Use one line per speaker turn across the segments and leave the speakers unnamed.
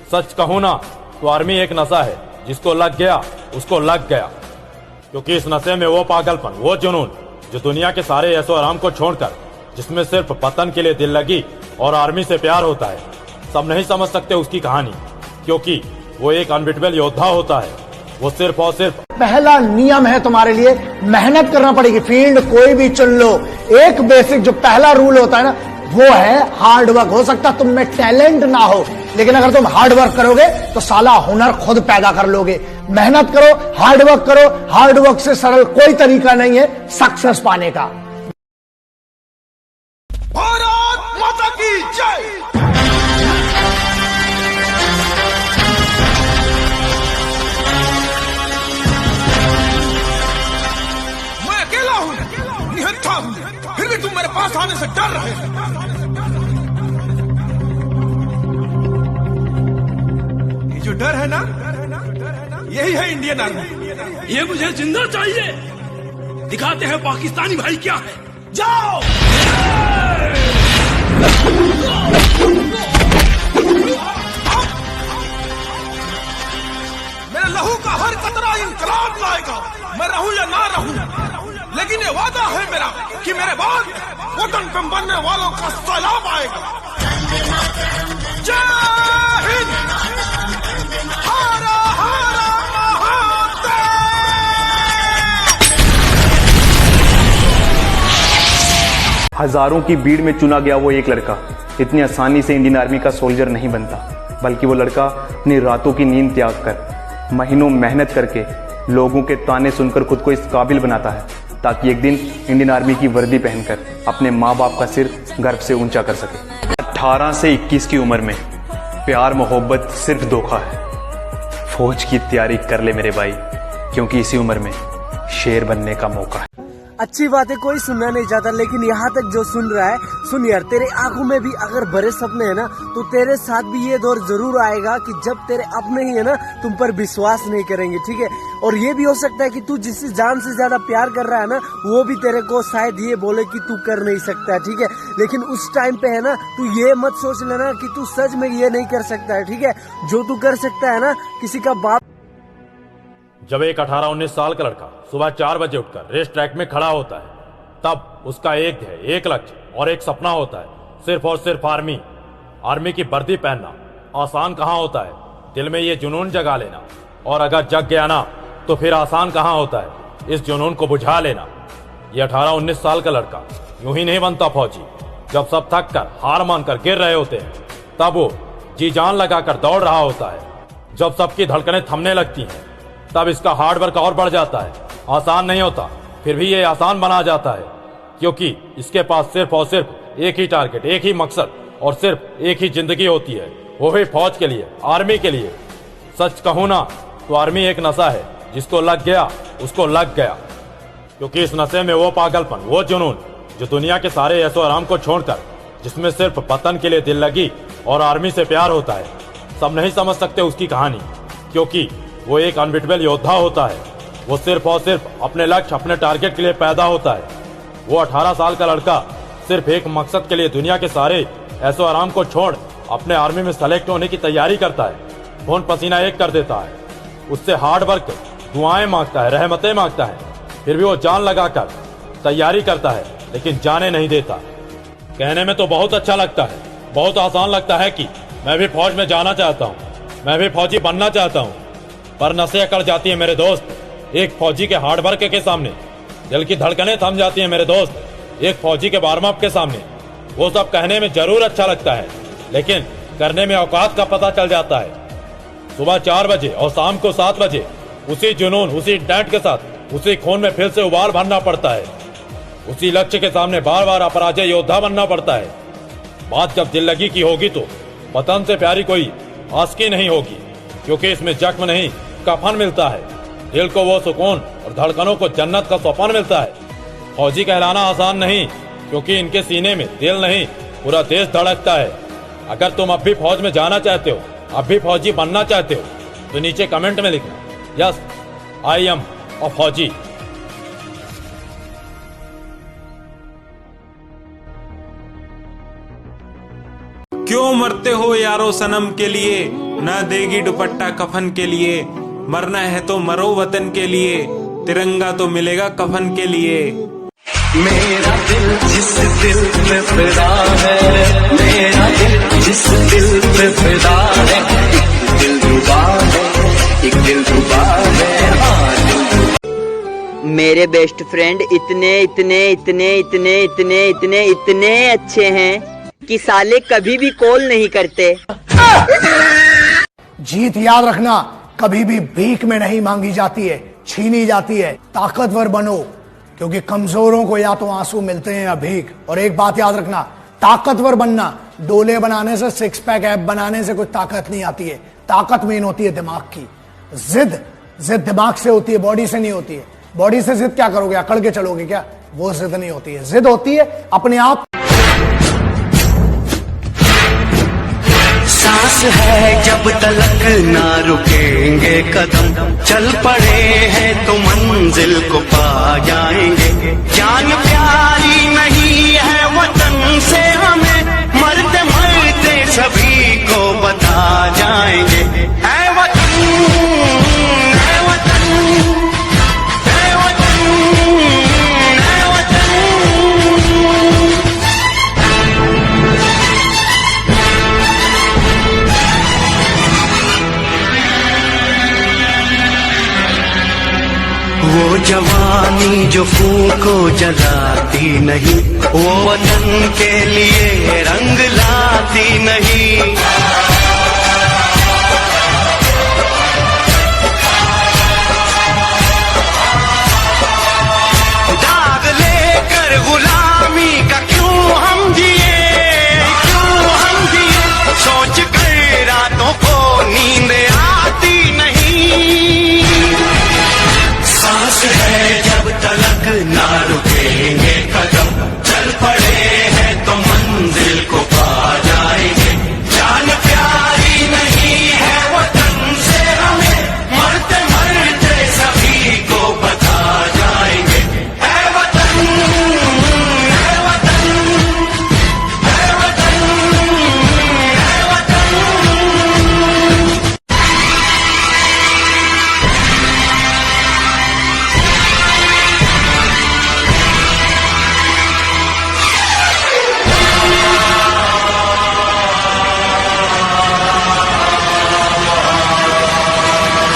सच कहूं ना तो आर्मी एक नशा है, जिसको लग गया उसको लग गया। क्योंकि इस नशे में वो पागलपन, वो जुनून जो दुनिया के सारे ऐशो आराम को छोड़कर, जिसमें सिर्फ पतन के लिए दिल लगी और आर्मी से प्यार होता है, सब नहीं समझ सकते उसकी कहानी। क्योंकि वो एक अनबिटेबल योद्धा होता है। वो सिर्फ और सिर्फ
पहला नियम है तुम्हारे लिए, मेहनत करना पड़ेगी। फील्ड कोई भी चुन लो, एक बेसिक जो पहला रूल होता है ना, वो है हार्ड वर्क। हो सकता तुम में टैलेंट ना हो, लेकिन अगर तुम हार्ड वर्क करोगे तो साला हुनर खुद पैदा कर लोगे। मेहनत करो, हार्ड वर्क करो। हार्ड वर्क से सरल कोई तरीका नहीं है सक्सेस पाने का।
भारत माता की जय। मैं अकेला हूं, निहत्था हूं, फिर भी तुम मेरे पास आने से डर रहे हो। ये जो डर है ना, यही है इंडियन आर्मी।
ये मुझे जिंदा चाहिए। दिखाते हैं पाकिस्तानी भाई क्या है। जाओ।
मेरे लहू का हर कतरा इंकलाब लाएगा। मैं रहूं या ना रहूं, लेकिन ये वादा है मेरा कि मेरे बाद वतन पे बनने वालों का सैलाब आएगा। जय हिंद। हारा हारा महादेव।
हजारों की भीड़ में चुना गया वो एक लड़का इतनी आसानी से इंडियन आर्मी का सोल्जर नहीं बनता, बल्कि वो लड़का अपनी रातों की नींद त्याग कर, महीनों मेहनत करके, लोगों के ताने सुनकर खुद को इस काबिल बनाता है ताकि एक दिन इंडियन आर्मी की वर्दी पहनकर अपने माँ बाप का सिर गर्व से ऊंचा कर सके। 18 से 21 की उम्र में प्यार मोहब्बत सिर्फ धोखा है। फौज की तैयारी कर ले मेरे भाई, क्योंकि इसी उम्र में शेर बनने का मौका है।
अच्छी बातें कोई सुनना नहीं चाहता, लेकिन यहाँ तक जो सुन रहा है, सुन यार, तेरे आंखों में भी अगर बड़े सपने हैं ना, तो तेरे साथ भी ये दौर जरूर आएगा कि जब तेरे अपने ही है ना तुम पर विश्वास नहीं करेंगे, ठीक है। और ये भी हो सकता है कि तू जिससे जान से ज्यादा प्यार कर रहा है ना, वो भी तेरे को शायद ये बोले कि तू कर नहीं सकता है, ठीक है। लेकिन उस टाइम पे है ना, तू ये मत सोच लेना कि तू सच में ये नहीं कर सकता है, ठीक है। जो तू कर सकता है ना, किसी का बाप।
जब एक 18-19 साल का लड़का सुबह 4 बजे उठकर रेस ट्रैक में खड़ा होता है, तब उसका एक ध्येय, एक लक्ष्य और एक सपना होता है, सिर्फ और सिर्फ आर्मी। आर्मी की वर्दी पहनना आसान कहाँ होता है, दिल में ये जुनून जगा लेना, और अगर जग गया ना तो फिर आसान कहाँ होता है इस जुनून को बुझा लेना। ये 18-19 साल का लड़का यूं ही नहीं बनता फौजी। जब सब थक कर, हार मानकर गिर रहे होते हैं, तब वो जी जान लगाकर दौड़ रहा होता है। जब सबकी धड़कनें थमने लगती हैं, तब इसका हार्ड वर्क और बढ़ जाता है। आसान नहीं होता, फिर भी ये आसान बना जाता है, क्योंकि इसके पास सिर्फ और सिर्फ एक ही टारगेट, एक ही मकसद और सिर्फ एक ही जिंदगी होती है, वो भी फौज के लिए, आर्मी के लिए। सच कहूं ना तो आर्मी एक नशा है, जिसको लग गया उसको लग गया। क्योंकि इस नशे में वो पागलपन, वो जुनून जो दुनिया के सारे ऐशो आराम को छोड़कर, जिसमें सिर्फ पतन के लिए दिल लगी और आर्मी से प्यार होता है, सब नहीं समझ सकते उसकी कहानी। क्योंकि वो एक अनबिटेबल योद्धा होता है। वो सिर्फ और सिर्फ अपने लक्ष्य, अपने टारगेट के लिए पैदा होता है। वो 18 साल का लड़का सिर्फ एक मकसद के लिए दुनिया के सारे ऐशो आराम को छोड़ अपने आर्मी में सेलेक्ट होने की तैयारी करता है। खून पसीना एक कर देता है, उससे हार्ड वर्क, दुआएं मांगता है, रहमतें मांगता है, फिर भी वो जान लगाकर तैयारी करता है, लेकिन जाने नहीं देता। कहने में तो बहुत अच्छा लगता है, बहुत आसान लगता है कि मैं भी फौज में जाना चाहता हूँ, मैं भी फौजी बनना चाहता हूँ, पर नसें अकड़ जाती है मेरे दोस्त एक फौजी के हार्ड वर्क के सामने। दिल की धड़कनें थम जाती है मेरे दोस्त एक फौजी के वार्म अप के सामने। वो सब कहने में जरूर अच्छा लगता है, लेकिन करने में औकात का पता चल जाता है। सुबह 4 बजे और शाम को 7 बजे उसी जुनून, उसी इंटेंट के साथ, उसी खून में फिर से उबाल भरना पड़ता है। उसी लक्ष्य के सामने बार बार अपराजय योद्धा बनना पड़ता है। बात जब दिल लगी की होगी तो वतन से प्यारी कोई आशिकी नहीं होगी, क्योंकि इसमें जख्म नहीं कफन मिलता है। दिल को वो सुकून और धड़कनों को जन्नत का सौपान मिलता है। फौजी कहलाना आसान नहीं, क्योंकि इनके सीने में दिल नहीं पूरा देश धड़कता है। अगर तुम अब भी फौज में जाना चाहते हो, अब भी फौजी बनना चाहते हो, तो नीचे कमेंट में लिखना, यस आई एम अ फौजी।
क्यों मरते हो यारो सनम के लिए, ना देगी दुपट्टा कफन के लिए, मरना है तो मरो वतन के लिए, तिरंगा तो मिलेगा कफन के लिए।
मेरा दिल जिस दिल पे फिदा है, मेरा दिल जिस दिल पे फिदा है, एक दिल रुबा है, एक दिल रुबा है, हाँ दिल रुबा।
मेरे बेस्ट फ्रेंड इतने इतने इतने इतने इतने इतने इतने अच्छे हैं कि साले कभी भी कॉल नहीं करते।
जीत याद रखना कभी भी भीख में नहीं मांगी जाती है, छीनी जाती है। ताकतवर बनो, क्योंकि कमजोरों को या तो आंसू मिलते हैं या भीख। और एक बात याद रखना, ताकतवर बनना, डोले बनाने से, सिक्स पैक ऐप बनाने से कोई ताकत नहीं आती है। ताकत मेन होती है दिमाग की। जिद दिमाग से होती है, बॉडी से नहीं होती है। बॉडी से जिद क्या करोगे, अकड़ के चलोगे क्या? वो जिद नहीं होती है। जिद होती है अपने आप।
सांस है जब तलक ना रुकेंगे कदम, चल पड़े हैं तो मंजिल को पा जाएंगे। जान प्यारी नहीं है वतन से हमें, मरते मरते सभी को बता जाएंगे। ऐ वतन, ऐ वतन, ऐ वतन, ऐ वतन। वो जवानी जो फूको जलाती नहीं, वो वतन के लिए रंग लाती नहीं। दाग लेकर गुलामी का क्यों हम जिए, क्यों हम जिए, सोच कर रातों को नींद आती नहीं। सांस है जब तलक ना रुकेंगे कदम, चल पड़े हैं तो मंजिल को पा जाएंगे। जान प्यारी नहीं है वतन से हमें, मरते मरते सभी को बता जाएंगे। ऐ वतन, ऐ वतन, ऐ वतन, ऐ वतन।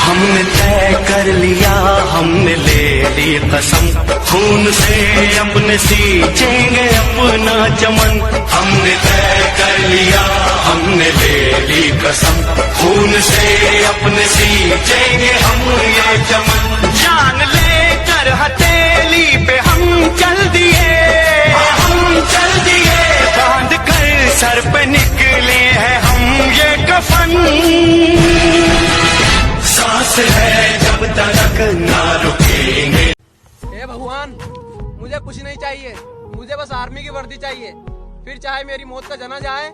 हमने तय कर लिया, हमने ले ली कसम, खून से अपने सींचेंगे अपना चमन। हमने तय कर लिया, हमने ले ली कसम, खून से अपने सींचेंगे हम ये चमन। जान लेकर हथेली पे हम चल दिए, हम चल दिए, बांध कर सर पे निकले हैं हम ये कफन। सांस है जब तक ना रुकेंगे।
हे भगवान, मुझे कुछ नहीं चाहिए, मुझे बस आर्मी की वर्दी चाहिए। फिर चाहे मेरी मौत का जनाजा आए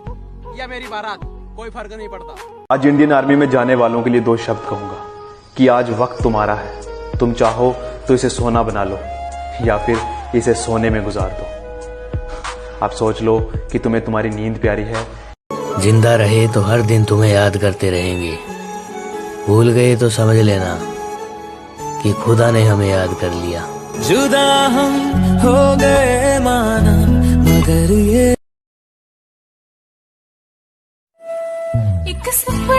या मेरी बारात, कोई फर्क नहीं पड़ता।
आज इंडियन आर्मी में जाने वालों के लिए 2 शब्द कहूंगा कि आज वक्त तुम्हारा है। तुम चाहो तो इसे सोना बना लो या फिर इसे सोने में गुजार दो। आप सोच लो कि तुम्हें तुम्हारी नींद प्यारी है।
जिंदा रहे तो हर दिन तुम्हें याद करते रहेंगे, भूल गए तो समझ लेना कि खुदा ने हमें याद कर लिया।
जुदा हम हो गए माना, मगर ये
एक सपना